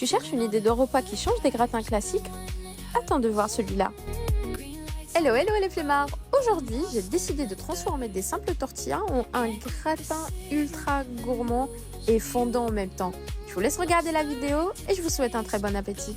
Tu cherches une idée de repas qui change des gratins classiques? Attends de voir celui-là. Hello, hello les flemmards! Aujourd'hui, j'ai décidé de transformer des simples tortillas en un gratin ultra gourmand et fondant en même temps. Je vous laisse regarder la vidéo et je vous souhaite un très bon appétit.